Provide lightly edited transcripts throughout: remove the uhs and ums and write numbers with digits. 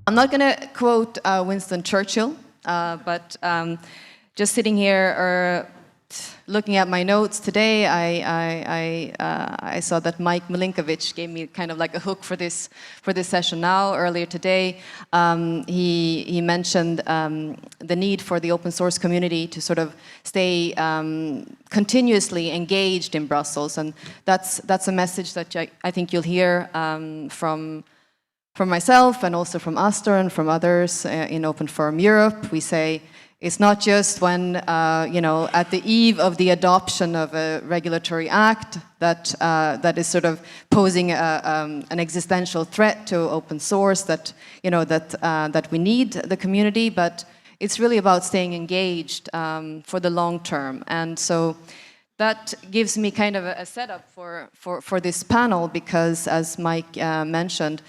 I'm not going to quote Winston Churchill, but just sitting here or looking at my notes today, I saw that Mike Milinkovic gave me kind of like a hook for this session now. Earlier today, he mentioned the need for the open source community to sort of stay continuously engaged in Brussels, and that's a message that I think you'll hear from myself and also from Astor and from others in OpenForum Europe. We say it's not just when, at the eve of the adoption of a regulatory act that is sort of posing an existential threat to open source that we need the community, but it's really about staying engaged for the long term. And so that gives me kind of a setup for this panel, because as Mike mentioned,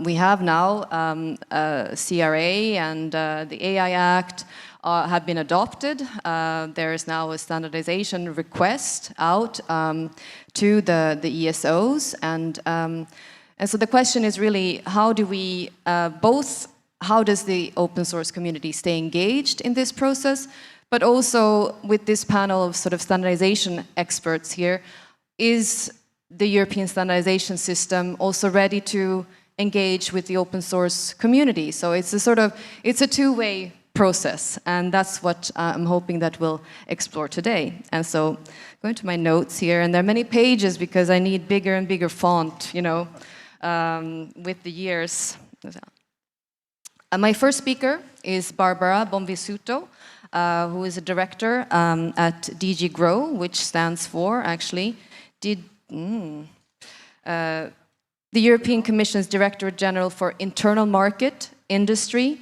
we have now CRA and the AI Act have been adopted. There is now a standardization request out to the ESOs, and so the question is really, how do we how does the open source community stay engaged in this process? But also with this panel of sort of standardization experts here, is the European standardization system also ready to engage with the open source community? So it's a two-way process, and that's what I'm hoping that we'll explore today. And so going to my notes here, and there are many pages because I need bigger and bigger font, with the years. My first speaker is Barbara Bonvissuto, who is a director at DG GROW, which stands for, actually, the European Commission's Director General for Internal Market, Industry,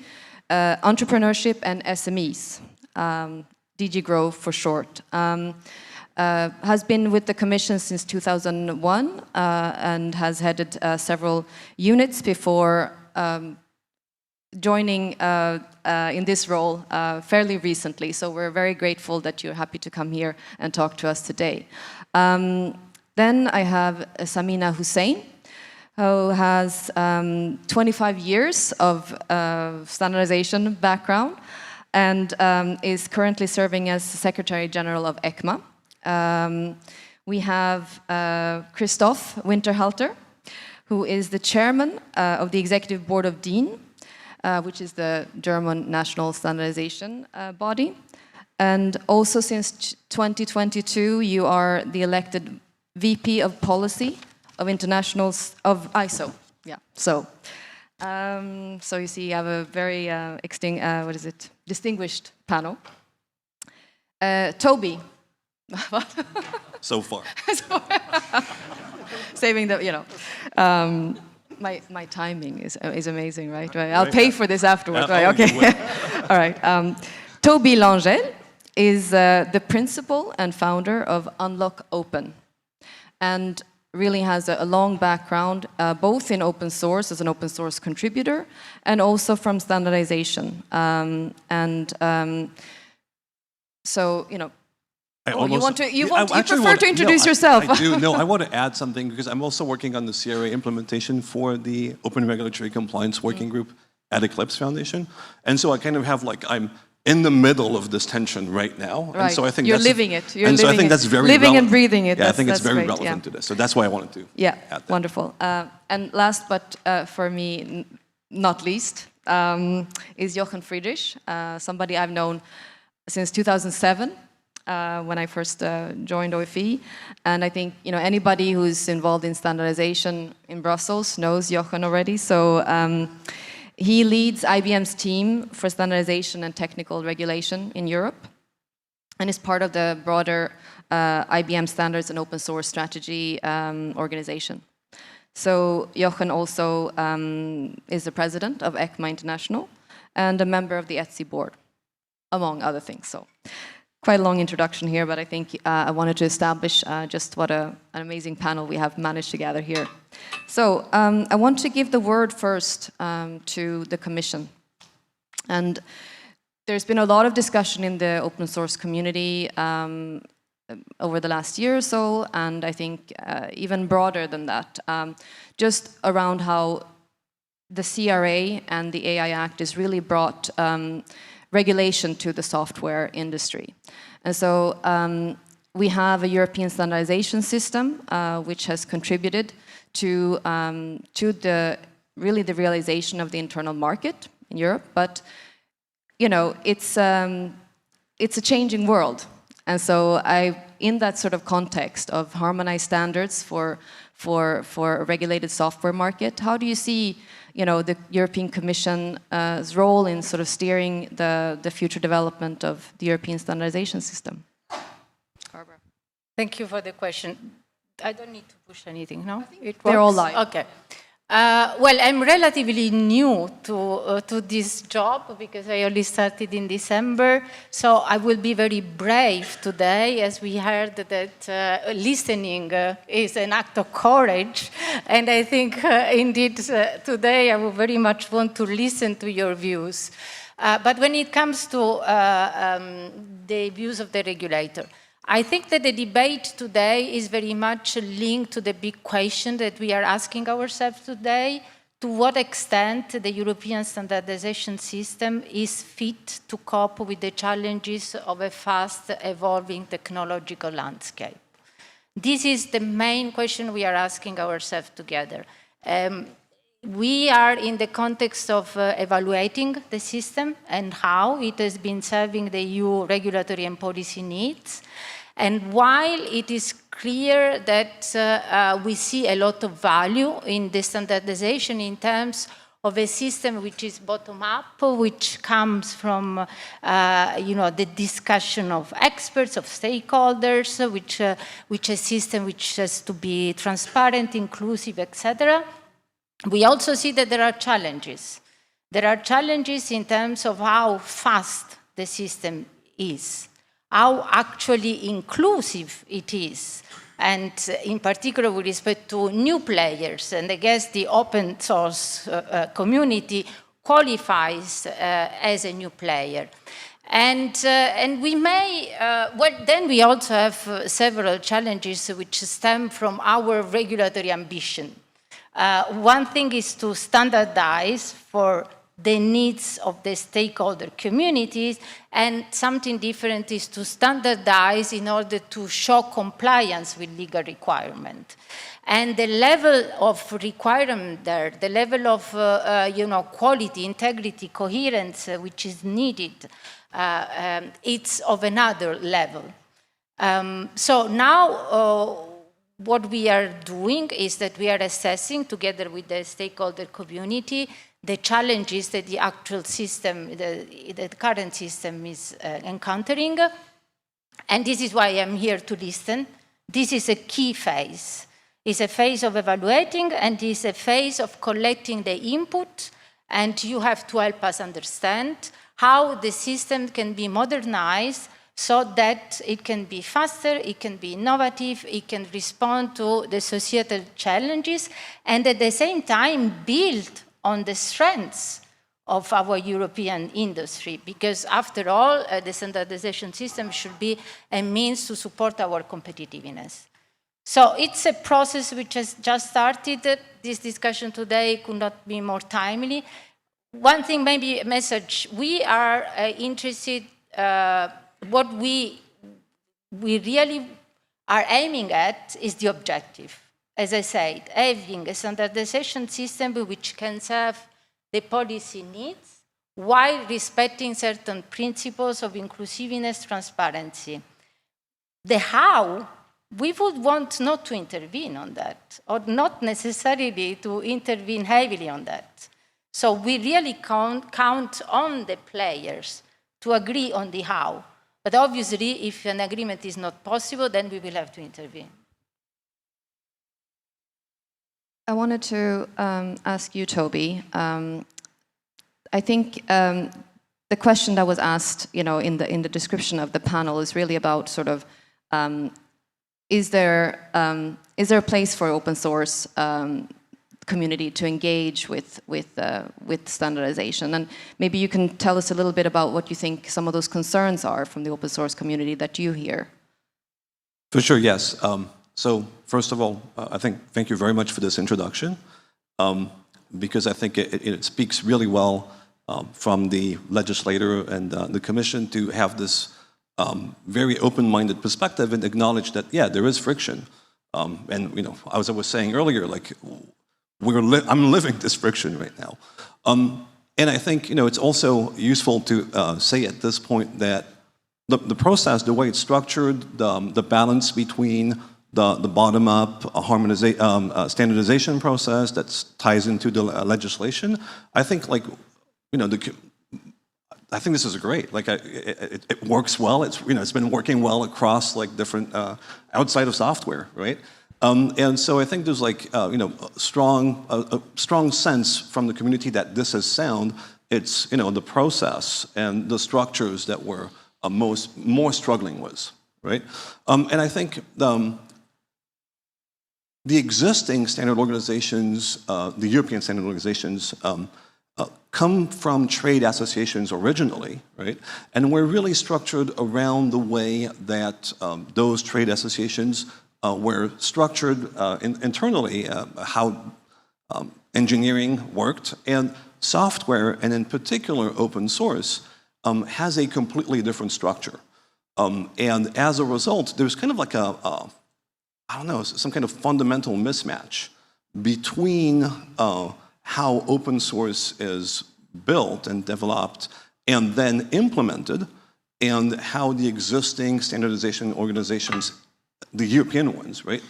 Entrepreneurship and SMEs, DG GROW for short. Has been with the Commission since 2001 and has headed several units before joining in this role fairly recently, so we're very grateful that you're happy to come here and talk to us today. Then I have Samina Husain, who has 25 years of standardization background and is currently serving as Secretary General of ECMA. We have Christoph Winterhalter, who is the Chairman of the Executive Board of DIN, which is the German national standardization body. And also since 2022, you are the elected VP of Policy of Internationals of ISO. Yeah, so you see you have a very distinguished panel. Tobie. So far. Saving the, my timing is amazing, right? I'll pay for this afterwards, right? Okay. All right. Tobie Langel is the principal and founder of UnlockOpen, and really has a long background, both in open source as an open source contributor, and also from standardization. So, you prefer to introduce yourself. I do. No, I want to add something because I'm also working on the CRA implementation for the Open Regulatory Compliance Working Group at Eclipse Foundation. And so I kind of have I'm in the middle of this tension right now. Right. And so I think you're living it. I think that's very living and breathing it. Yeah, I think it's very relevant to this. So that's why I wanted to add that. Wonderful. And last but for me, not least, is Jochen Friedrich, somebody I've known since 2007. When I first joined OFE, and I think anybody who's involved in standardization in Brussels knows Jochen already. So he leads IBM's team for standardization and technical regulation in Europe, and is part of the broader IBM Standards and Open Source Strategy organization. So Jochen also is the president of ECMA International and a member of the ETSI board, among other things. So. Quite a long introduction here, but I think I wanted to establish just what an amazing panel we have managed to gather here. So I want to give the word first to the Commission. And there's been a lot of discussion in the open source community over the last year or so, and I think even broader than that, just around how the CRA and the AI Act has really brought regulation to the software industry. And so we have a European standardization system which has contributed to the realization of the internal market in Europe. But it's a changing world, and so in that sort of context of harmonized standards for a regulated software market, how do you see the European Commission's role in sort of steering the future development of the European standardization system? Barbara. Thank you for the question. I don't need to push anything, no? They're all live. Okay. Well, I'm relatively new to this job because I only started in December. So I will be very brave today, as we heard that listening is an act of courage. And I think indeed today I will very much want to listen to your views. But when it comes to the views of the regulator, I think that the debate today is very much linked to the big question that we are asking ourselves today: to what extent the European standardization system is fit to cope with the challenges of a fast evolving technological landscape. This is the main question we are asking ourselves together. We are in the context of evaluating the system and how it has been serving the EU regulatory and policy needs. And while it is clear that we see a lot of value in the standardization in terms of a system which is bottom-up, which comes from the discussion of experts, of stakeholders, which a system which has to be transparent, inclusive, etc., we also see that there are challenges. There are challenges in terms of how fast the system is, how actually inclusive it is, and in particular with respect to new players. And I guess the open source community qualifies as a new player. And we may, then we also have several challenges which stem from our regulatory ambition. One thing is to standardize for the needs of the stakeholder communities, and something different is to standardize in order to show compliance with legal requirement. And the level of requirement there, the level of quality, integrity, coherence which is needed, it's of another level. So now what we are doing is that we are assessing, together with the stakeholder community, the challenges that the actual system, the current system is encountering. And this is why I'm here to listen. This is a key phase. It's a phase of evaluating, and it's a phase of collecting the input. And you have to help us understand how the system can be modernized so that it can be faster, it can be innovative, it can respond to the societal challenges, and at the same time build on the strengths of our European industry, because after all, the standardization system should be a means to support our competitiveness. So it's a process which has just started. This discussion today could not be more timely. One thing, maybe a message, we are interested, what we really are aiming at is the objective. As I said, having a standardization system which can serve the policy needs while respecting certain principles of inclusiveness, transparency. The how, we would want not to intervene on that, or not necessarily to intervene heavily on that. So we really count on the players to agree on the how. But obviously, if an agreement is not possible, then we will have to intervene. I wanted to ask you, Tobie. I think the question that was asked, in the description of the panel is really about sort of, is there a place for open source community to engage with standardization? And maybe you can tell us a little bit about what you think some of those concerns are from the open source community that you hear. For sure, yes. So first of all, thank you very much for this introduction. because I think it speaks really well from the legislator and the commission to have this very open-minded perspective and acknowledge that, yeah, there is friction. And, you know, as I was saying earlier, like, I'm living this friction right now. And I think, you know, it's also useful to say at this point that the process, the way it's structured, the balance between the bottom-up standardization process that ties into the legislation, I think, like, you know, I think this is great. Like, it works well. It's, you know, it's been working well across, like, different outside of software, right? And so I think there's, like, you know, a strong sense from the community that this is sound. It's, you know, the process and the structures that we're more struggling with, right? And I think the existing standard organizations, the European standard organizations, come from trade associations originally, right? And we're really structured around the way that those trade associations were structured internally, how engineering worked, and software, and in particular open source, has a completely different structure. And as a result, there's kind of like I don't know, some kind of fundamental mismatch between how open source is built and developed and then implemented, and how the existing standardization organizations, the European ones, right,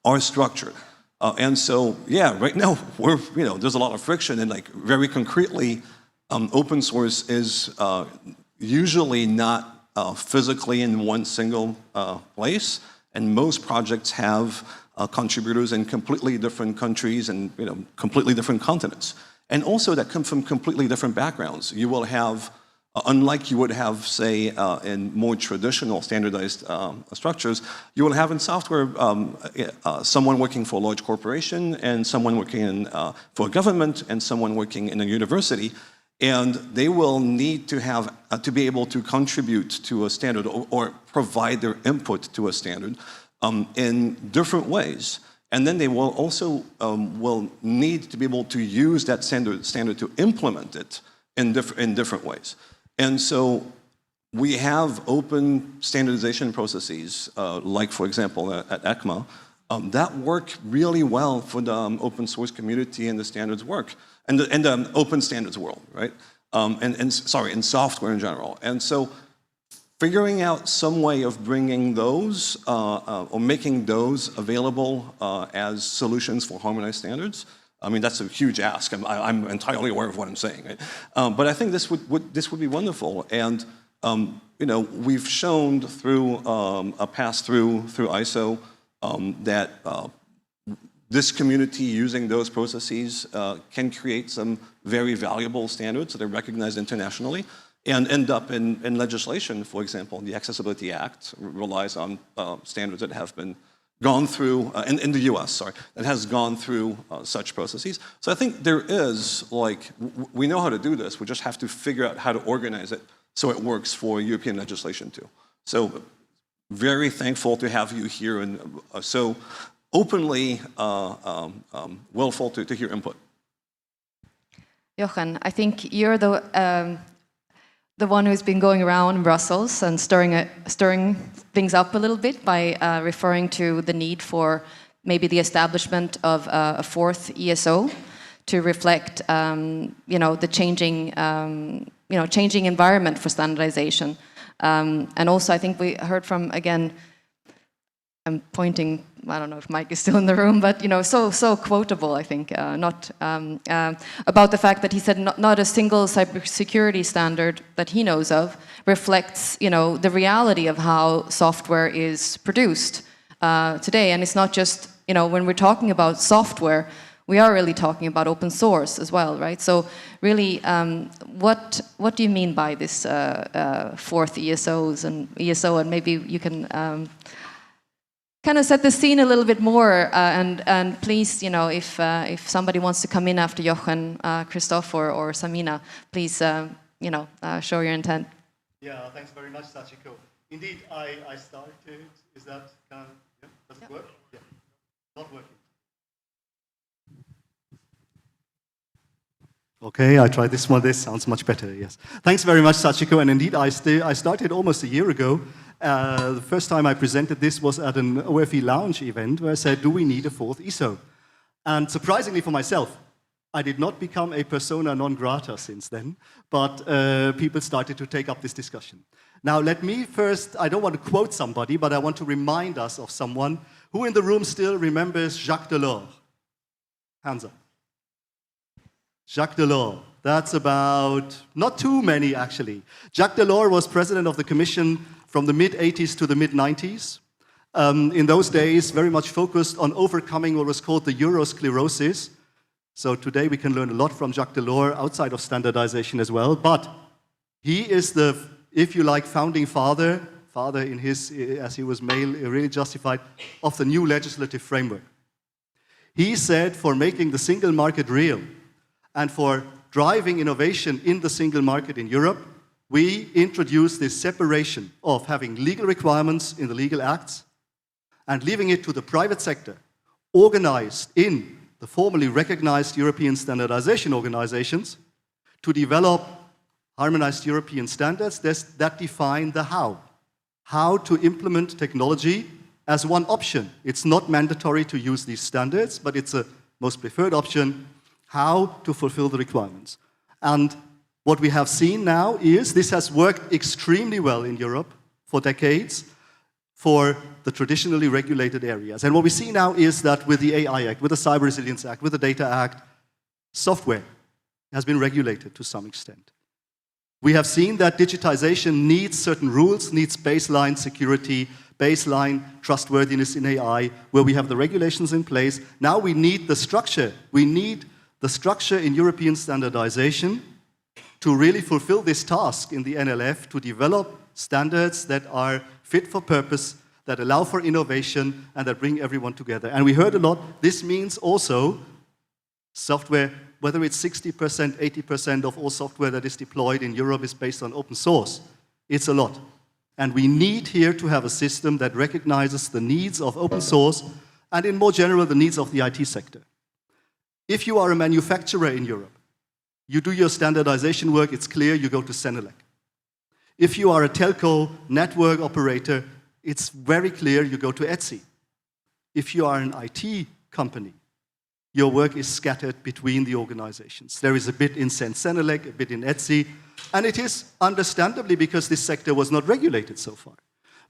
are structured. And so, yeah, right now, you know, there's a lot of friction, and, like, very concretely, open source is usually not physically in one single place, and most projects have contributors in completely different countries and, you know, completely different continents. And also that come from completely different backgrounds. You will have, unlike you would have, say, in more traditional standardized structures, you will have in software someone working for a large corporation and someone working for a government and someone working in a university. And they will need to have, to be able to contribute to a standard or provide their input to a standard in different ways. And then they will also will need to be able to use that standard to implement it in different ways. And so we have open standardization processes, like, for example, at ECMA, that work really well for the open source community and the standards work, and the open standards world, right? In software in general. And so figuring out some way of bringing those, or making those available as solutions for harmonized standards, I mean, that's a huge ask. I'm entirely aware of what I'm saying, right? But I think this would be wonderful. And you know, we've shown through a pass through ISO that this community using those processes can create some very valuable standards that are recognized internationally and end up in legislation. For example, the Accessibility Act relies on standards that have been gone through, in the US, sorry, that has gone through such processes. So I think there is, like, we know how to do this, we just have to figure out how to organize it so it works for European legislation too. So very thankful to have you here and so openly willful to hear input. Jochen, I think you're the one who's been going around Brussels and stirring things up a little bit by referring to the need for maybe the establishment of a fourth ESO to reflect, you know, the changing environment for standardization. And also, I think we heard from, again, I'm pointing, I don't know if Mike is still in the room, but, you know, so quotable, I think, about the fact that he said not a single cybersecurity standard that he knows of reflects, you know, the reality of how software is produced today. And it's not just, you know, when we're talking about software, we are really talking about open source as well, right? So really, what do you mean by this fourth ESO, and maybe you can kind of set the scene a little bit more, and please, you know, if somebody wants to come in after Jochen, Christoph, or Samina, please, you know, show your intent. Yeah, thanks very much, Sachiko. Indeed, I started. Is that kind of, yeah, does it work? Yeah, not working. Okay, I tried this one. This sounds much better, yes. Thanks very much, Sachiko. And indeed, I started almost a year ago. The first time I presented this was at an OFE Lounge event where I said, do we need a fourth ESO? And surprisingly for myself, I did not become a persona non grata since then, but people started to take up this discussion. Now, let me first, I don't want to quote somebody, but I want to remind us of someone who in the room still remembers Jacques Delors. Hands up. Jacques Delors. That's about, not too many actually. Jacques Delors was president of the Commission from the mid-80s to the mid-90s. In those days, very much focused on overcoming what was called the Eurosclerosis. So today we can learn a lot from Jacques Delors outside of standardization as well. But he is the, if you like, founding father in his, as he was male, really justified, of the new legislative framework. He said for making the single market real and for driving innovation in the single market in Europe, we introduced this separation of having legal requirements in the legal acts and leaving it to the private sector, organized in the formally recognized European standardization organizations, to develop harmonized European standards that define the how to implement technology as one option. It's not mandatory to use these standards, but it's a most preferred option, how to fulfill the requirements. And what we have seen now is this has worked extremely well in Europe for decades for the traditionally regulated areas. And what we see now is that with the AI Act, with the Cyber Resilience Act, with the Data Act, software has been regulated to some extent. We have seen that digitization needs certain rules, needs baseline security, baseline trustworthiness in AI, where we have the regulations in place. Now we need the structure. We need the structure in European standardization to really fulfill this task in the NLF, to develop standards that are fit for purpose, that allow for innovation, and that bring everyone together. And we heard a lot, this means also software, whether it's 60%, 80% of all software that is deployed in Europe is based on open source. It's a lot. And we need here to have a system that recognizes the needs of open source and in more general, the needs of the IT sector. If you are a manufacturer in Europe, you do your standardization work, it's clear, you go to Senelec. If you are a telco network operator, it's very clear, you go to ETSI. If you are an IT company, your work is scattered between the organizations. There is a bit in Senelec, a bit in ETSI, and it is understandably because this sector was not regulated so far.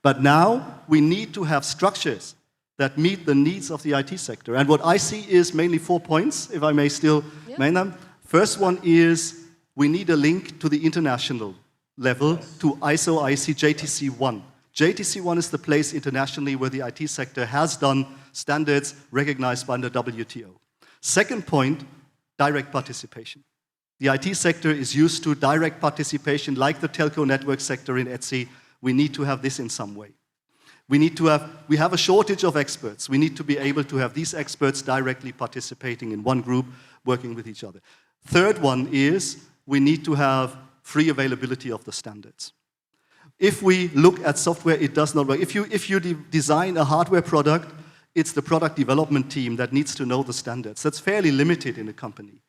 But now we need to have structures that meet the needs of the IT sector. And what I see is mainly 4 points, if I may still name them. First one is we need a link to the international level, to ISO IC JTC1. JTC1 is the place internationally where the IT sector has done standards recognized by the WTO. Second point, direct participation. The IT sector is used to direct participation like the telco network sector in ETSI. We need to have this in some way. We have a shortage of experts. We need to be able to have these experts directly participating in one group, working with each other. Third one is we need to have free availability of the standards. If we look at software, it does not work. If you design a hardware product, it's the product development team that needs to know the standards. That's fairly limited in a company.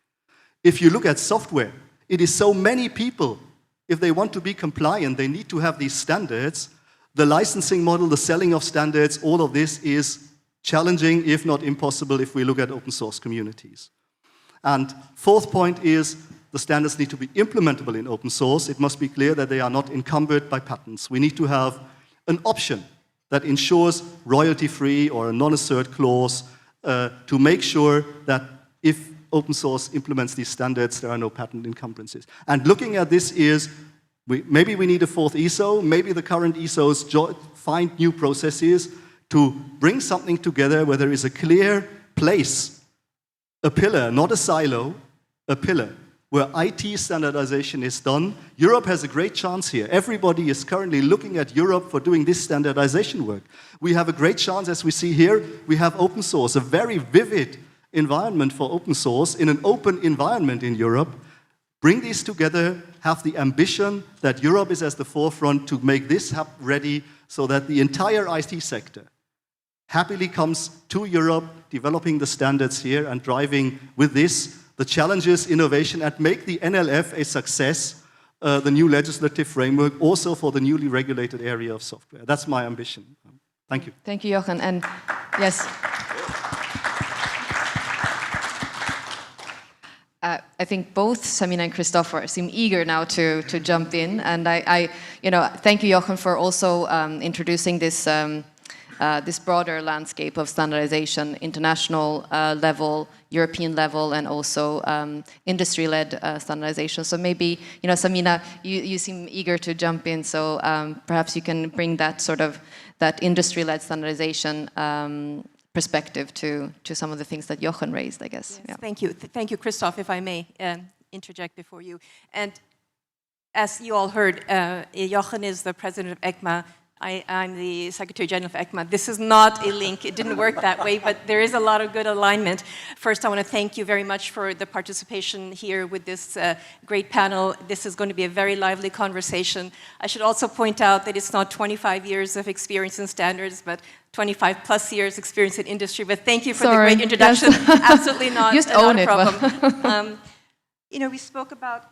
If you look at software, it is so many people. If they want to be compliant, they need to have these standards. The licensing model, the selling of standards, all of this is challenging, if not impossible, if we look at open source communities. And fourth point is the standards need to be implementable in open source. It must be clear that they are not encumbered by patents. We need to have an option that ensures royalty-free or a non-assert clause to make sure that if open source implements these standards, there are no patent encumbrances. And looking at this is, maybe we need a fourth ESO, maybe the current ESOs find new processes to bring something together where there is a clear place, a pillar, not a silo, a pillar, where IT standardization is done. Europe has a great chance here. Everybody is currently looking at Europe for doing this standardization work. We have a great chance, as we see here, we have open source, a very vivid environment for open source in an open environment in Europe. Bring these together, have the ambition that Europe is at the forefront to make this ready so that the entire IT sector happily comes to Europe, developing the standards here and driving with this the challenges, innovation, and make the NLF a success, the new legislative framework, also for the newly regulated area of software. That's my ambition. Thank you. Thank you, Jochen. And yes. I think both Samina and Christoph seem eager now to jump in, and I thank you, Jochen, for also introducing this this broader landscape of standardization, international level, European level, and also industry-led standardization. So maybe, Samina, you seem eager to jump in, so perhaps you can bring that sort of that industry-led standardization perspective to some of the things that Jochen raised, I guess. Yes, yeah. Thank you, Christoph, if I may interject before you. And as you all heard, Jochen is the president of ECMA. I'm the Secretary General of ECMA. This is not a link. It didn't work that way, but there is a lot of good alignment. First, I want to thank you very much for the participation here with this great panel. This is going to be a very lively conversation. I should also point out that it's not 25 years of experience in standards, but 25 plus years experience in industry. But thank you for the great introduction. Yes. Absolutely not, Just not own a it, problem. We spoke about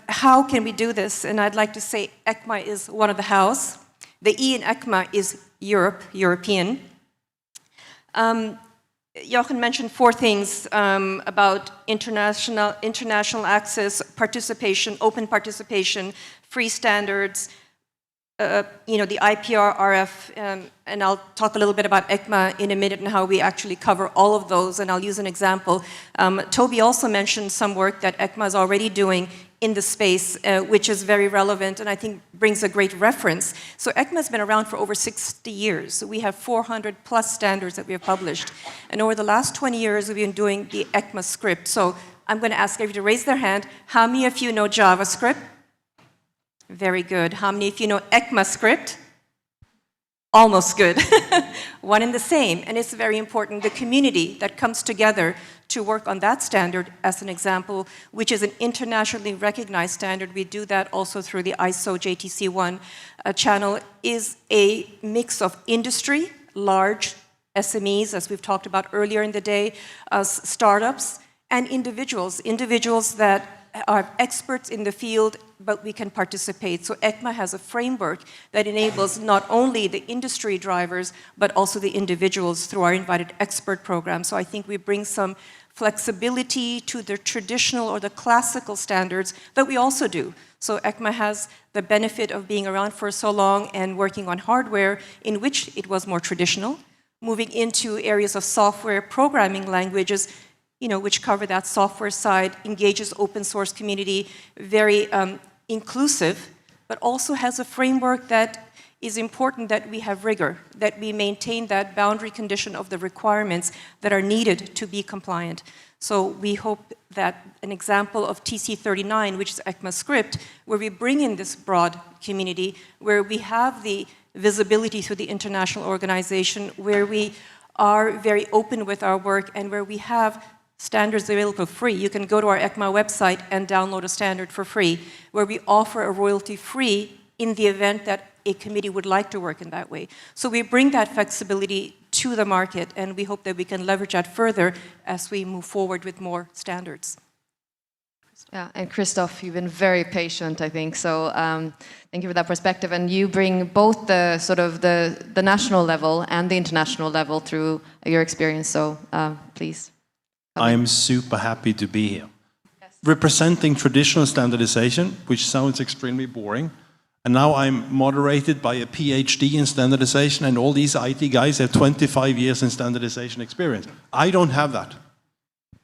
how can we do this, and I'd like to say ECMA is one of the hows. The E in ECMA is Europe, European. Jochen mentioned 4 things about international access, participation, open participation, free standards, the IPR, RF, and I'll talk a little bit about ECMA in a minute and how we actually cover all of those, and I'll use an example. Tobie also mentioned some work that ECMA is already doing in the space, which is very relevant and I think brings a great reference. So ECMA has been around for over 60 years. We have 400 plus standards that we have published. And over the last 20 years, we've been doing the ECMA script. So I'm going to ask everybody to raise their hand. How many of you know JavaScript? Very good. How many of you know ECMAScript? Almost good. One and the same. And it's very important. The community that comes together to work on that standard, as an example, which is an internationally recognized standard, we do that also through the ISO JTC1 channel, is a mix of industry, large SMEs, as we've talked about earlier in the day, startups, and individuals that are experts in the field, but we can participate. So ECMA has a framework that enables not only the industry drivers, but also the individuals through our invited expert program. So I think we bring some flexibility to the traditional or the classical standards that we also do. So ECMA has the benefit of being around for so long and working on hardware in which it was more traditional, moving into areas of software programming languages, which cover that software side, engages open source community, very inclusive, but also has a framework that is important that we have rigor, that we maintain that boundary condition of the requirements that are needed to be compliant. So we hope that an example of TC39, which is ECMAScript, where we bring in this broad community, where we have the visibility through the international organization, where we are very open with our work, and where we have standards available for free. You can go to our ECMA website and download a standard for free, where we offer a royalty-free in the event that a committee would like to work in that way. So we bring that flexibility to the market, and we hope that we can leverage that further as we move forward with more standards. Yeah, and Christoph, you've been very patient, I think. So thank you for that perspective. And you bring both the sort of the national level and the international level through your experience. So please. I'm super happy to be here. Yes. Representing traditional standardization, which sounds extremely boring. And now I'm moderated by a PhD in standardization, and all these IT guys have 25 years in standardization experience. I don't have that.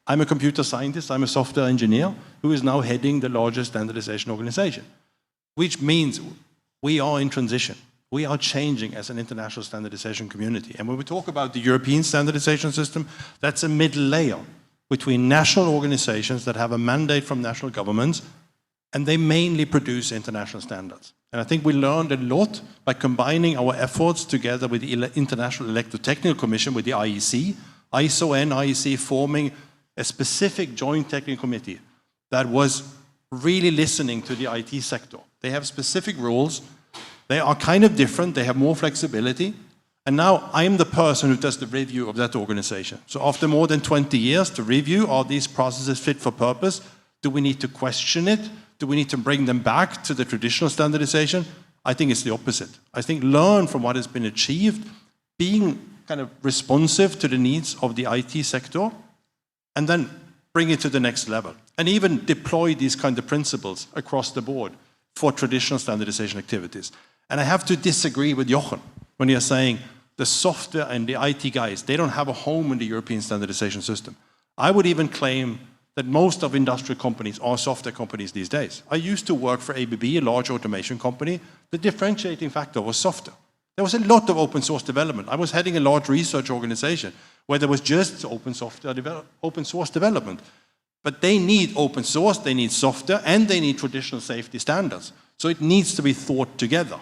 I'm a computer scientist, I'm a software engineer who is now heading the largest standardization organization, which means we are in transition. We are changing as an international standardization community. And when we talk about the European standardization system, that's a middle layer between national organizations that have a mandate from national governments, and they mainly produce international standards. And I think we learned a lot by combining our efforts together with the International Electrotechnical Commission, with the IEC, ISO and IEC forming a specific joint technical committee that was really listening to the IT sector. They have specific rules. They are kind of different. They have more flexibility. And now I'm the person who does the review of that organization. So after more than 20 years to review, are these processes fit for purpose? Do we need to question it? Do we need to bring them back to the traditional standardization? I think it's the opposite. I think learn from what has been achieved, being kind of responsive to the needs of the IT sector, and then bring it to the next level. And even deploy these kind of principles across the board for traditional standardization activities. And I have to disagree with Jochen when you're saying the software and the IT guys, they don't have a home in the European standardization system. I would even claim that most of industrial companies are software companies these days. I used to work for ABB, a large automation company. The differentiating factor was software. There was a lot of open source development. I was heading a large research organization where there was just open source development. But they need open source, they need software, and they need traditional safety standards. So it needs to be thought together.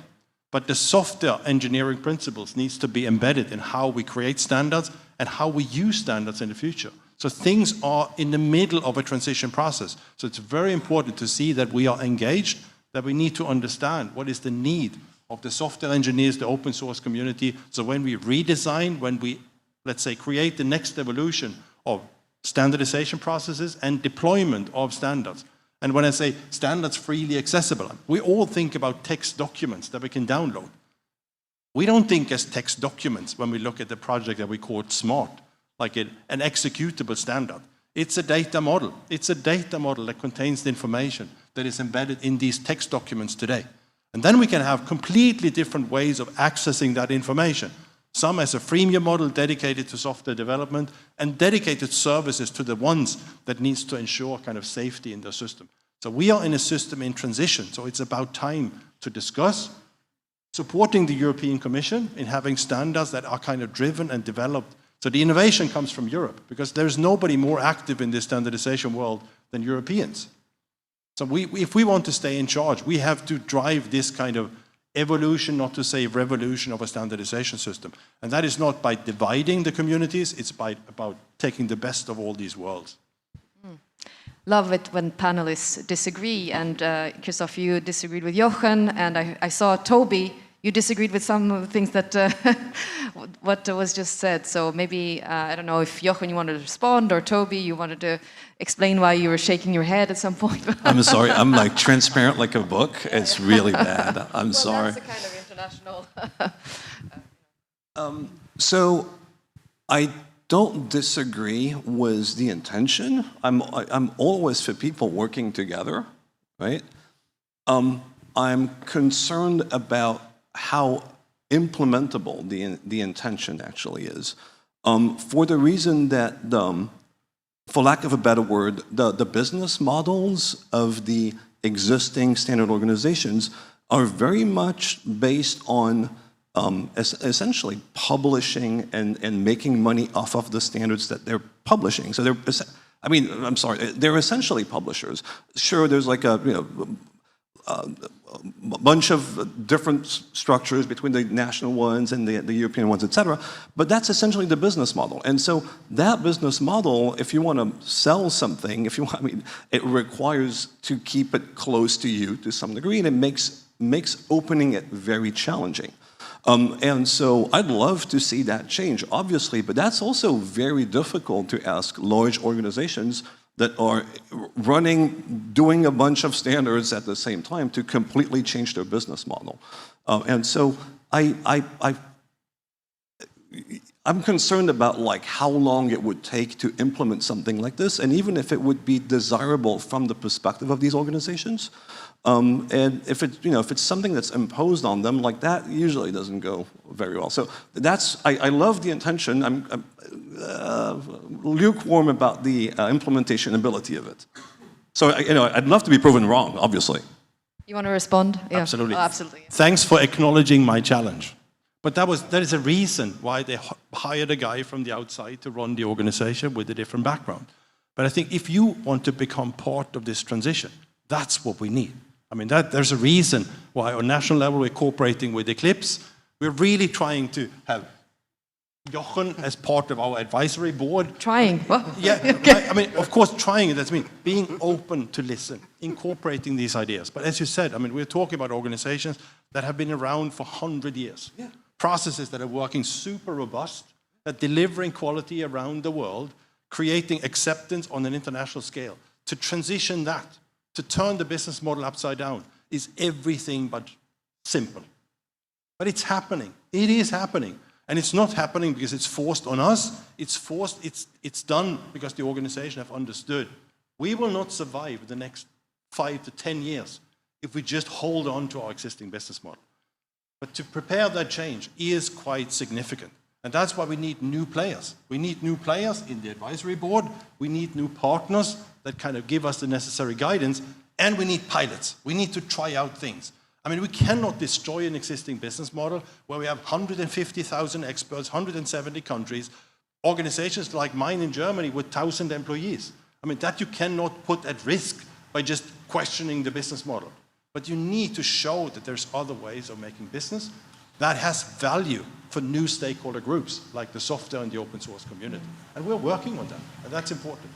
But the software engineering principles needs to be embedded in how we create standards and how we use standards in the future. So things are in the middle of a transition process. So it's very important to see that we are engaged, that we need to understand what is the need of the software engineers, the open source community. So when we redesign, when we, let's say, create the next evolution of standardization processes and deployment of standards. And when I say standards freely accessible, we all think about text documents that we can download. We don't think as text documents when we look at the project that we call SMART, like an executable standard. It's a data model. It's a data model that contains the information that is embedded in these text documents today. And then we can have completely different ways of accessing that information. Some as a freemium model dedicated to software development and dedicated services to the ones that needs to ensure kind of safety in the system. So we are in a system in transition. So it's about time to discuss supporting the European Commission in having standards that are kind of driven and developed. So the innovation comes from Europe because there's nobody more active in this standardization world than Europeans. So if we want to stay in charge, we have to drive this kind of evolution, not to say revolution of a standardization system. And that is not by dividing the communities, it's about taking the best of all these worlds. Love it when panelists disagree. And Christoph, you disagreed with Jochen, and I saw Tobie, you disagreed with some of the things that what was just said. So maybe, I don't know if Jochen, you wanted to respond, or Tobie, you wanted to explain why you were shaking your head at some point. I'm sorry, I'm like transparent like a book. It's really bad. I'm sorry. That's a kind of international. So I don't disagree with the intention. I'm always for people working together, right? I'm concerned about how implementable the intention actually is. For the reason that, for lack of a better word, the business models of the existing standard organizations are very much based on essentially publishing and making money off of the standards that they're publishing. So they're essentially publishers. Sure, there's like a bunch of different structures between the national ones and the European ones, et cetera, but that's essentially the business model. And so that business model, if you want to sell something, it requires to keep it close to you to some degree, and it makes opening it very challenging. And so I'd love to see that change, obviously, but that's also very difficult to ask large organizations that are doing a bunch of standards at the same time to completely change their business model. And so I'm concerned about like how long it would take to implement something like this, and even if it would be desirable from the perspective of these organizations. And if it's something that's imposed on them, like that usually doesn't go very well. So I love the intention. I'm lukewarm about the implementation ability of it. So I'd love to be proven wrong, obviously. You want to respond? Yeah. Absolutely. Oh, absolutely. Thanks for acknowledging my challenge. But that is a reason why they hired a guy from the outside to run the organization with a different background. But I think if you want to become part of this transition, that's what we need. I mean, there's a reason why on national level we're cooperating with Eclipse. We're really trying to have Jochen as part of our advisory board. Trying? What? Yeah, okay. I mean, of course, trying, that's being open to listen, incorporating these ideas. But as you said, we're talking about organizations that have been around for 100 years. Yeah. processes that are working super robust, that delivering quality around the world, creating acceptance on an international scale. To transition that, to turn the business model upside down, is everything but simple. But it's happening. It is happening. And it's not happening because it's forced on us. It's done because the organization have understood. We will not survive the next 5 to 10 years if we just hold on to our existing business model. But to prepare that change is quite significant. And that's why we need new players. We need new players in the advisory board. We need new partners that kind of give us the necessary guidance. And we need pilots. We need to try out things. I mean, we cannot destroy an existing business model where we have 150,000 experts, 170 countries, organizations like mine in Germany with 1,000 employees. I mean, that you cannot put at risk by just questioning the business model. But you need to show that there's other ways of making business that has value for new stakeholder groups, like the software and the open source community. And we're working on that, and that's important.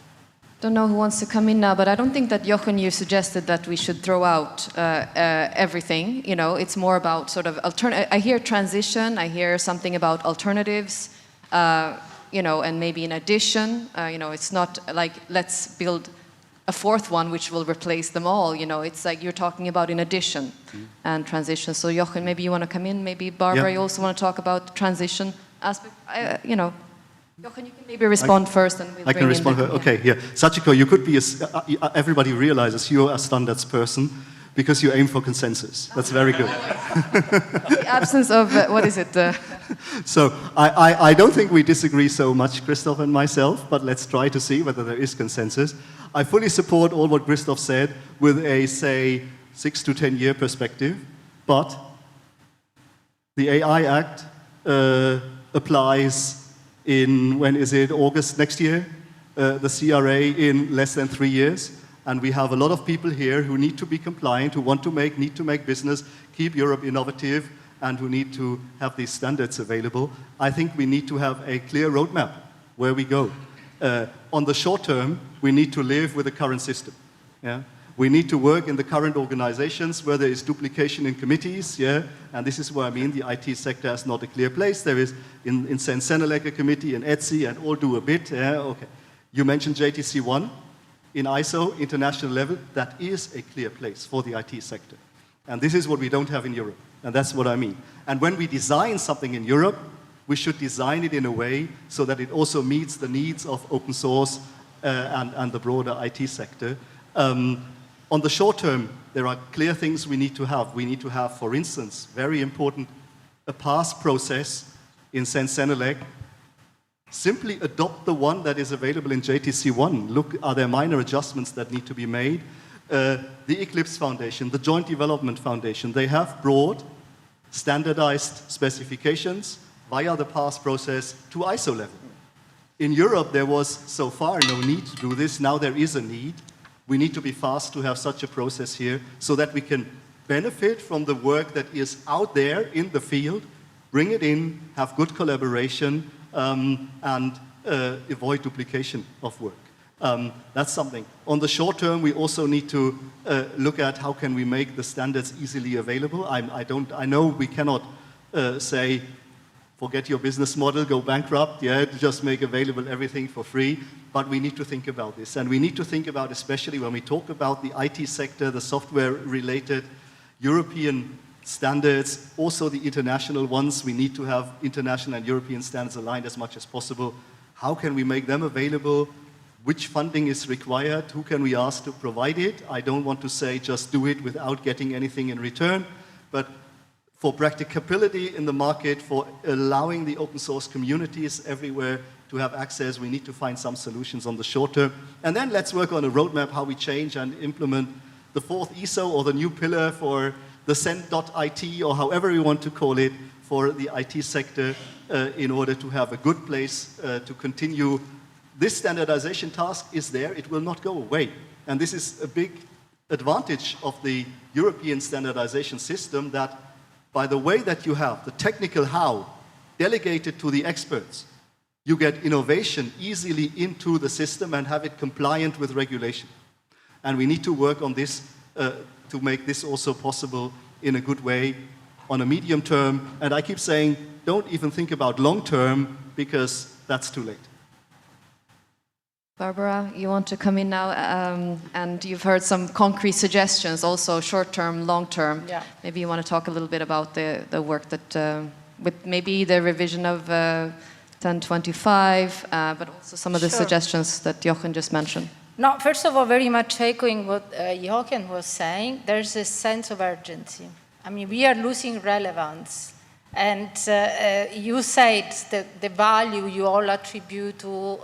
Don't know who wants to come in now, but I don't think that, Jochen, you suggested that we should throw out everything. You know, it's more about sort of I hear transition, I hear something about alternatives, you know, and maybe in addition, you know, it's not like let's build a fourth one which will replace them all. You know, it's like you're talking about in addition and transition. So, Jochen, maybe you want to come in. Maybe Barbara, you also want to talk about transition aspect. You know. Jochen, you can maybe respond first, and we'll I can respond. Okay, yeah. Sachiko, you could be everybody realizes you're a standards person because you aim for consensus. That's very good. The absence of what is it? So I don't think we disagree so much, Christoph and myself. But let's try to see whether there is consensus. I fully support all what Christoph said with a, say, 6 to 10 year perspective. But the AI Act applies in, when is it, August next year? The CRA in less than 3 years. And we have a lot of people here who need to be compliant, who need to make business, keep Europe innovative, and who need to have these standards available. I think we need to have a clear roadmap where we go. On the short term, we need to live with the current system. Yeah? We need to work in the current organizations where there is duplication in committees, yeah? And this is where I mean the IT sector is not a clear place. There is in Sensenelec a committee, in ETSI, and all do a bit, yeah? Okay. You mentioned JTC1 in ISO, international level. That is a clear place for the IT sector. And this is what we don't have in Europe, and that's what I mean. And when we design something in Europe, we should design it in a way so that it also meets the needs of open source and the broader IT sector. On the short term, there are clear things we need to have. We need to have, for instance, very important, a pass process in Sensenelec. Simply adopt the one that is available in JTC1. Look, are there minor adjustments that need to be made? The Eclipse Foundation, the Joint Development Foundation, they have brought standardized specifications via the pass process to ISO level. In Europe, there was so far no need to do this. Now there is a need. We need to be fast to have such a process here so that we can benefit from the work that is out there in the field, bring it in, have good collaboration, and avoid duplication of work. That's something. On the short term, we also need to look at how can we make the standards easily available. I know we cannot say, forget your business model, go bankrupt, yeah, just make available everything for free. But we need to think about this. And we need to think about, especially when we talk about the IT sector, the software-related European standards, also the international ones. We need to have international and European standards aligned as much as possible. How can we make them available? Which funding is required? Who can we ask to provide it? I don't want to say just do it without getting anything in return, but for practicability in the market, for allowing the open source communities everywhere to have access, we need to find some solutions on the short term. And then let's work on a roadmap how we change and implement the fourth ISO or the new pillar for the Cent.IT or however we want to call it for the IT sector in order to have a good place to continue. This standardization task is there, it will not go away. And this is a big advantage of the European standardization system, that by the way that you have the technical how delegated to the experts, you get innovation easily into the system and have it compliant with regulation. And we need to work on this to make this also possible in a good way. on a medium term, and I keep saying, don't even think about long term, because that's too late. Barbara, you want to come in now, and you've heard some concrete suggestions, also short-term, long-term. Yeah. Maybe you want to talk a little bit about the work that, with maybe the revision of 1025, but also some of the suggestions that Jochen just mentioned. No, first of all, very much echoing what Jochen was saying, there's a sense of urgency. I mean, we are losing relevance. And you said that the value you all attribute to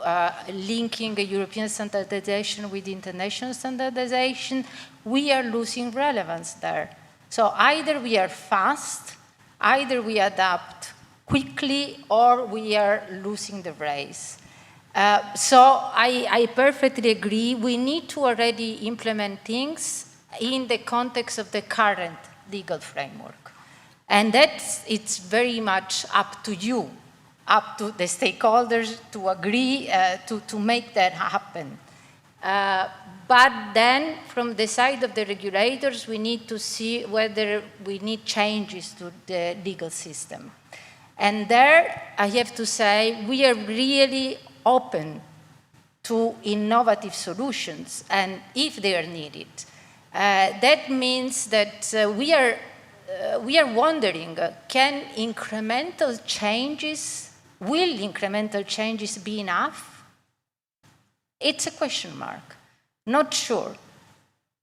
linking a European standardization with international standardization, we are losing relevance there. So either we are fast, either we adapt quickly, or we are losing the race. So I perfectly agree. We need to already implement things in the context of the current legal framework. And it's very much up to you, up to the stakeholders to agree to make that happen. But then, from the side of the regulators, we need to see whether we need changes to the legal system. And there, I have to say, we are really open to innovative solutions, and if they are needed. That means that we are wondering, will incremental changes be enough? It's a question mark. Not sure.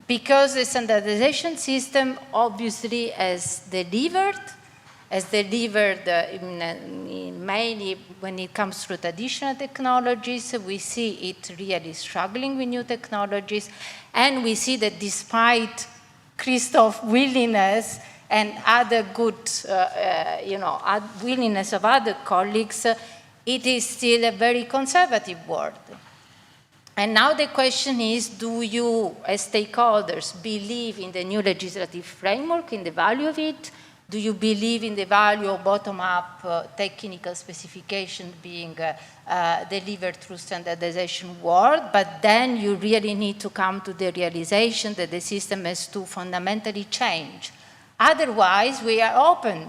Because the standardization system obviously has delivered mainly when it comes to traditional technologies. We see it really struggling with new technologies. And we see that despite Christoph's willingness and other good, willingness of other colleagues, it is still a very conservative world. And now the question is, do you, as stakeholders, believe in the new legislative framework, in the value of it? Do you believe in the value of bottom-up technical specification being delivered through standardization world? But then you really need to come to the realization that the system has to fundamentally change. Otherwise, we are open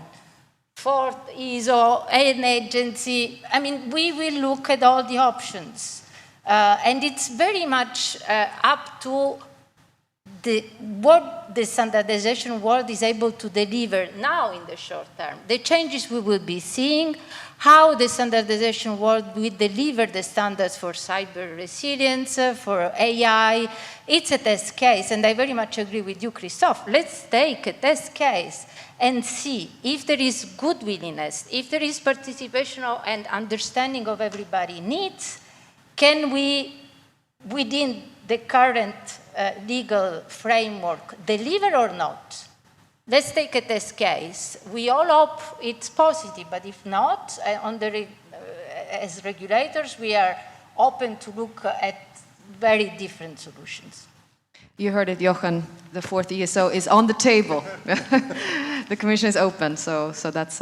for ISO, an agency. I mean, we will look at all the options. And it's very much up to what the standardization world is able to deliver now in the short term. The changes we will be seeing, how the standardization world will deliver the standards for cyber resilience, for AI. It's a test case, and I very much agree with you, Christoph. Let's take a test case and see if there is good willingness, if there is participation and understanding of everybody's needs. Can we, within the current legal framework, deliver or not? Let's take a test case. We all hope it's positive, but if not, as regulators, we are open to look at very different solutions. You heard it, Jochen. The fourth ESO is on the table. The Commission is open, so that's...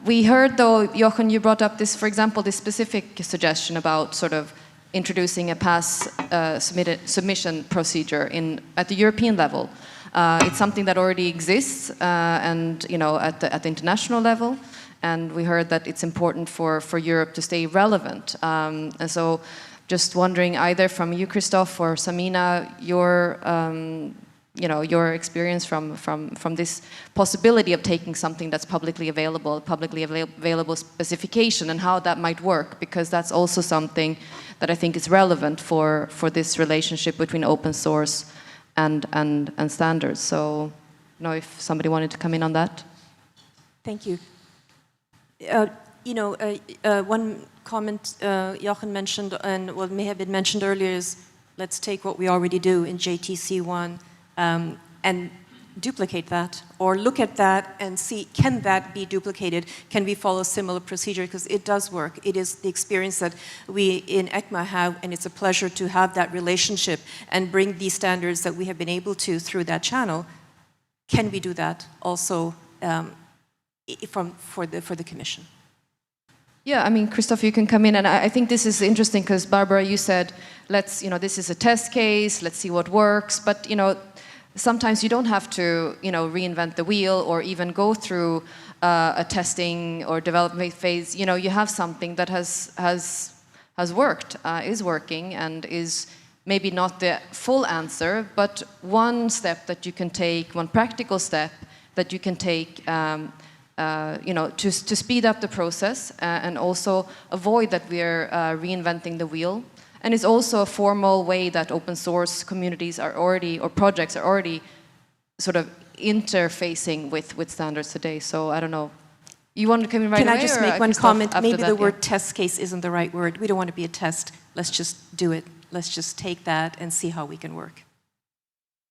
we heard, though, Jochen, you brought up this, for example, this specific suggestion about sort of introducing a pass submission procedure at the European level. It's something that already exists, and at the international level. And we heard that it's important for Europe to stay relevant. And so, just wondering, either from you, Christoph, or Samina, your experience from this possibility of taking something that's publicly available specification, and how that might work, because that's also something that I think is relevant for this relationship between open source and standards. So, I don't know if somebody wanted to come in on that. Thank you. One comment Jochen mentioned, and what may have been mentioned earlier, is let's take what we already do in JTC1 and duplicate that, or look at that and see, can that be duplicated? Can we follow similar procedure? Because it does work. It is the experience that we in ECMA have, and it's a pleasure to have that relationship and bring these standards that we have been able to through that channel. Can we do that also for the Commission? Yeah, I mean, Christoph, you can come in, and I think this is interesting because, Barbara, you said, this is a test case, let's see what works, but, sometimes you don't have to, reinvent the wheel or even go through a testing or development phase. You have something that has worked, is working, and is maybe not the full answer, but one step that you can take, one practical step that you can take, to speed up the process and also avoid that we are reinventing the wheel. And it's also a formal way that open source communities are already, or projects are already sort of interfacing with standards today. So I don't know. You want to come in right away? Can I just make one Christoph, comment? after Maybe that, the word test case isn't the right word. We don't want to be a test. Let's just do it. Let's just take that and see how we can work.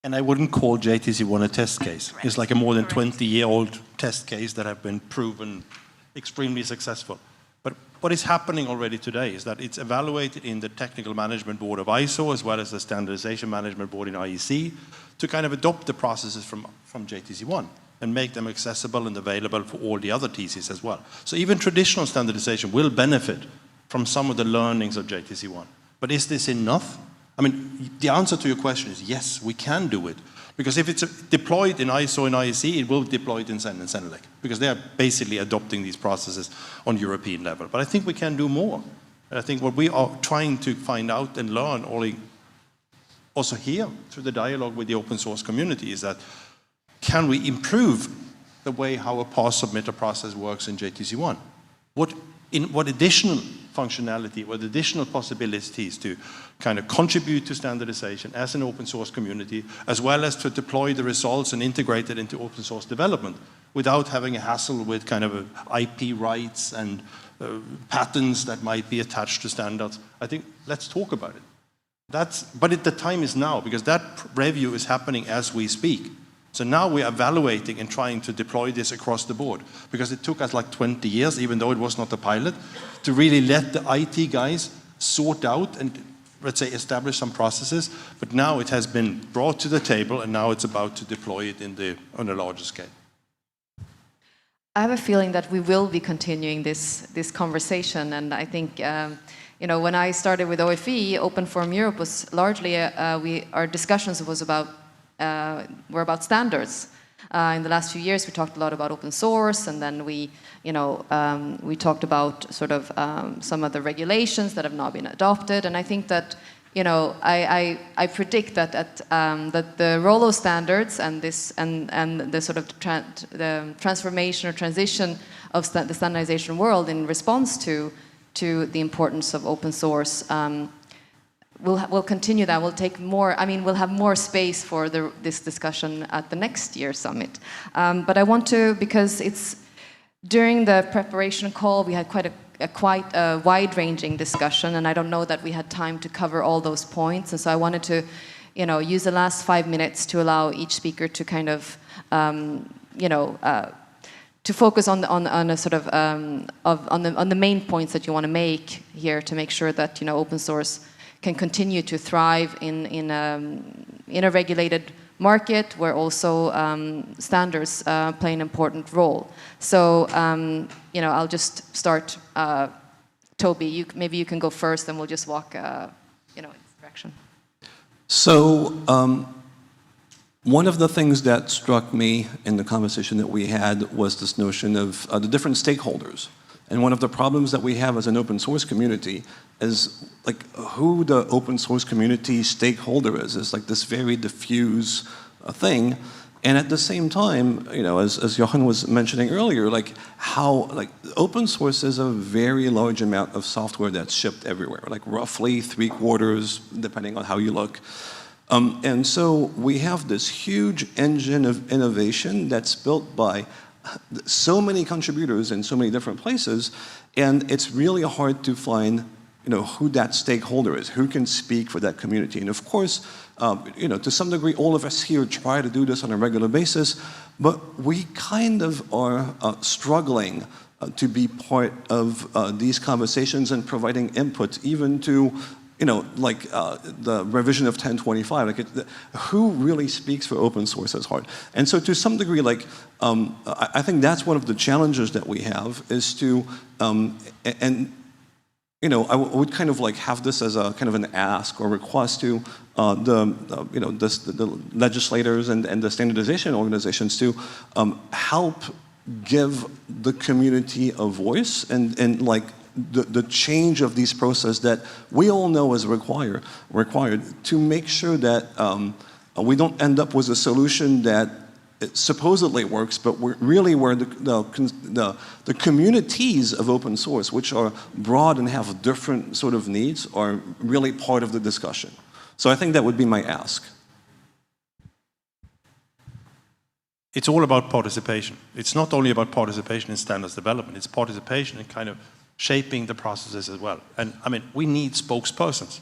And I wouldn't call JTC1 a test case. Correct. It's like a more than 20-year-old test case that have been proven extremely successful. But what is happening already today is that it's evaluated in the Technical Management Board of ISO as well as the Standardization Management Board in IEC to kind of adopt the processes from JTC1 and make them accessible and available for all the other TCs as well. So even traditional standardization will benefit from some of the learnings of JTC1. But is this enough? I mean, the answer to your question is yes, we can do it. Because if it's deployed in ISO and IEC, it will be deployed in CEN and CENELEC, because they are basically adopting these processes on European level. But I think we can do more. And I think what we are trying to find out and learn also here through the dialogue with the open source community is that can we improve the way how a pass submitter process works in JTC1? What additional functionality, what additional possibilities to kind of contribute to standardization as an open source community, as well as to deploy the results and integrate it into open source development without having a hassle with kind of IP rights and patents that might be attached to standards. I think let's talk about it. But the time is now, because that review is happening as we speak. So now we are evaluating and trying to deploy this across the board, because it took us like 20 years, even though it was not a pilot, to really let the IT guys sort out and, let's say, establish some processes. But now it has been brought to the table, and now it's about to deploy it on a larger scale. I have a feeling that we will be continuing this conversation, and I think when I started with OFE, OpenForum Europe was largely our discussions were about standards. In the last few years, we talked a lot about open source, and then we talked about sort of some of the regulations that have not been adopted. And I think that I predict that that the role of standards and the sort of the transformation or transition of the standardization world in response to the importance of open source. We'll continue that. We'll take more. I mean, we'll have more space for this discussion at the next year's summit. But I want to, because it's during the preparation call, we had quite a wide-ranging discussion, and I don't know that we had time to cover all those points. And so I wanted to, use the last 5 minutes to allow each speaker to kind of, to focus on a sort of on the main points that you want to make here, to make sure that open source can continue to thrive in a regulated market where also standards play an important role. So I'll just start. Tobie, maybe you can go first, and we'll just walk in this direction. So one of the things that struck me in the conversation that we had was this notion of the different stakeholders. And one of the problems that we have as an open source community is like who the open source community stakeholder is like this very diffuse thing. And at the same time, as Jochen was mentioning earlier, like how open source is a very large amount of software that's shipped everywhere, like roughly 3/4, depending on how you look. And so we have this huge engine of innovation that's built by so many contributors in so many different places, and it's really hard to find who that stakeholder is, who can speak for that community. And of course, to some degree, all of us here try to do this on a regular basis, but we kind of are struggling to be part of these conversations and providing input, even to the revision of 1025, who really speaks for open source is hard. And so to some degree, I think that's one of the challenges that we have is to, and I would kind of like have this as a kind of an ask or request to the legislators and the standardization organizations to help give the community a voice and like the change of these processes that we all know is required to make sure that we don't end up with a solution that it supposedly works, but really where the communities of open source, which are broad and have different sort of needs, are really part of the discussion. So I think that would be my ask. It's all about participation. It's not only about participation in standards development, it's participation in kind of shaping the processes as well. And I mean, we need spokespersons.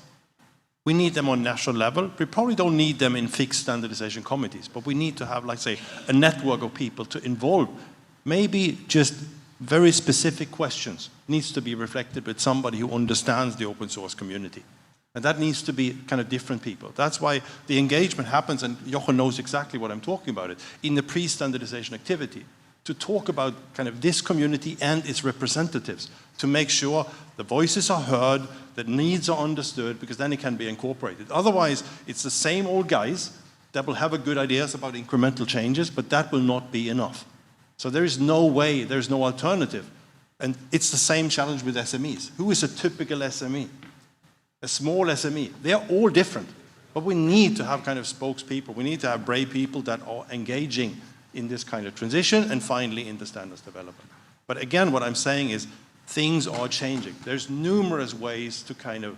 We need them on national level. We probably don't need them in fixed standardization committees, but we need to have, like, say, a network of people to involve. Maybe just very specific questions needs to be reflected with somebody who understands the open source community. And that needs to be kind of different people. That's why the engagement happens, and Jochen knows exactly what I'm talking about, it in the pre-standardization activity, to talk about kind of this community and its representatives, to make sure the voices are heard, that needs are understood, because then it can be incorporated. Otherwise, it's the same old guys that will have a good ideas about incremental changes, but that will not be enough. So there is no way, there's no alternative. And it's the same challenge with SMEs. Who is a typical SME? A small SME. They are all different, but we need to have kind of spokespeople. We need to have brave people that are engaging in this kind of transition and finally in the standards development. But again, what I'm saying is things are changing. There's numerous ways to kind of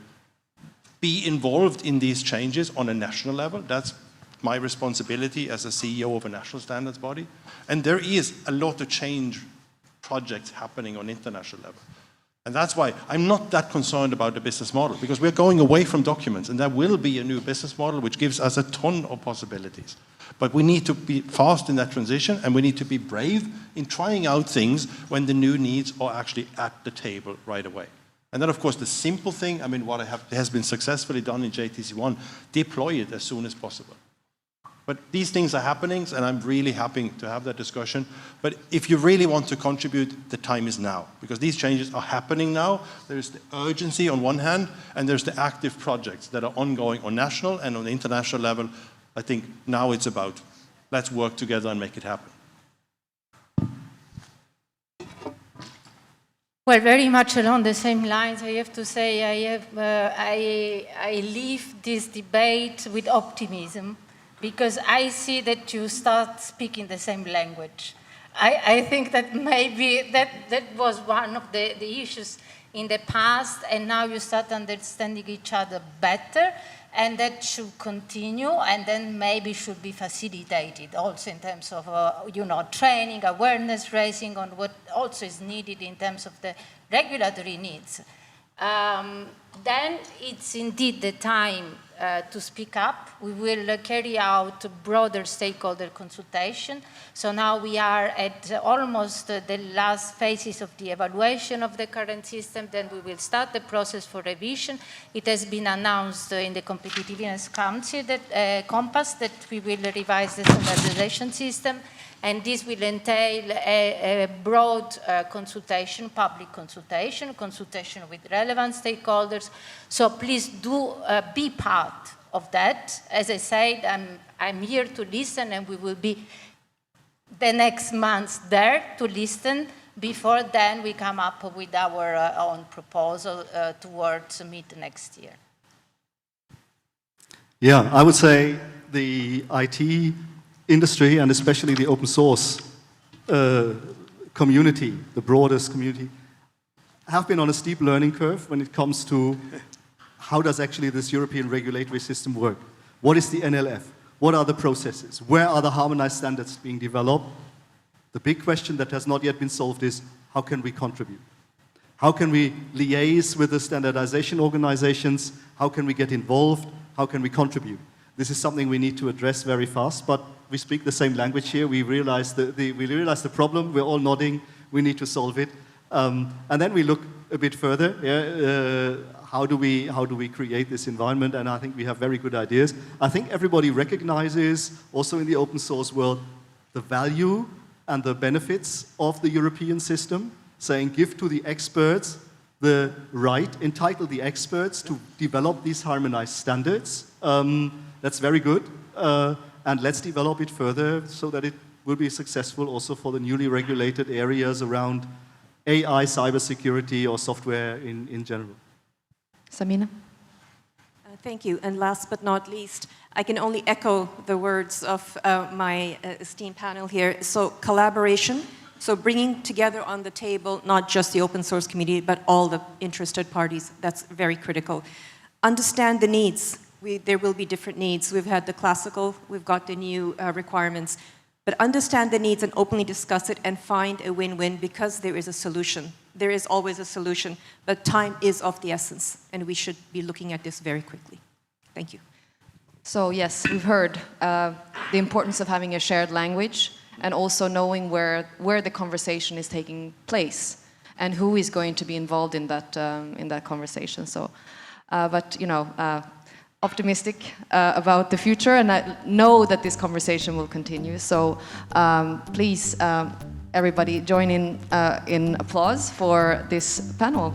be involved in these changes on a national level. That's my responsibility as a CEO of a national standards body. And there is a lot of change projects happening on international level. And that's why I'm not that concerned about the business model, because we're going away from documents, and there will be a new business model which gives us a ton of possibilities. But we need to be fast in that transition, and we need to be brave in trying out things when the new needs are actually at the table right away. And then, of course, the simple thing, I mean, what has been successfully done in JTC1, deploy it as soon as possible. But these things are happening, and I'm really happy to have that discussion. But if you really want to contribute, the time is now, because these changes are happening now. There's the urgency on one hand, and there's the active projects that are ongoing on national and on the international level. I think now it's about, let's work together and make it happen. Well, very much along the same lines, I have to say I leave this debate with optimism, because I see that you start speaking the same language. I think that maybe that was one of the issues in the past, and now you start understanding each other better, and that should continue, and then maybe should be facilitated also in terms of training, awareness raising on what also is needed in terms of the regulatory needs. Then it's indeed the time to speak up. We will carry out broader stakeholder consultation. So now we are at almost the last phases of the evaluation of the current system. Then we will start the process for revision. It has been announced in the Competitiveness Council that Compass that we will revise the standardization system. And this will entail a broad consultation, public consultation, consultation with relevant stakeholders. So please do be part of that. As I said, I'm here to listen, and we will be the next months there to listen. Before then, we come up with our own proposal towards mid next year. Yeah, I would say the IT industry, and especially the open source community, the broadest community, have been on a steep learning curve when it comes to how does actually this European regulatory system work? What is the NLF? What are the processes? Where are the harmonized standards being developed? The big question that has not yet been solved is, how can we contribute? How can we liaise with the standardization organizations? How can we get involved? How can we contribute? This is something we need to address very fast, but we speak the same language here. We realize the problem. We're all nodding. We need to solve it. And then we look a bit further. Yeah, how do we create this environment? And I think we have very good ideas. I think everybody recognizes, also in the open source world, the value and the benefits of the European system, saying give to the experts the right, entitle the experts to develop these harmonized standards. That's very good. And let's develop it further so that it will be successful also for the newly regulated areas around AI, cybersecurity, or software in general. Samina? Thank you. And last but not least, I can only echo the words of my esteemed panel here. So collaboration, so bringing together on the table not just the open source community, but all the interested parties, that's very critical. Understand the needs. There will be different needs. We've had the classical, we've got the new requirements. But understand the needs and openly discuss it and find a win-win, because there is a solution. There is always a solution, but time is of the essence, and we should be looking at this very quickly. Thank you. So yes, we've heard the importance of having a shared language and also knowing where the conversation is taking place and who is going to be involved in that conversation. So, but you know, optimistic about the future, and I know that this conversation will continue. So please, everybody, join in applause for this panel.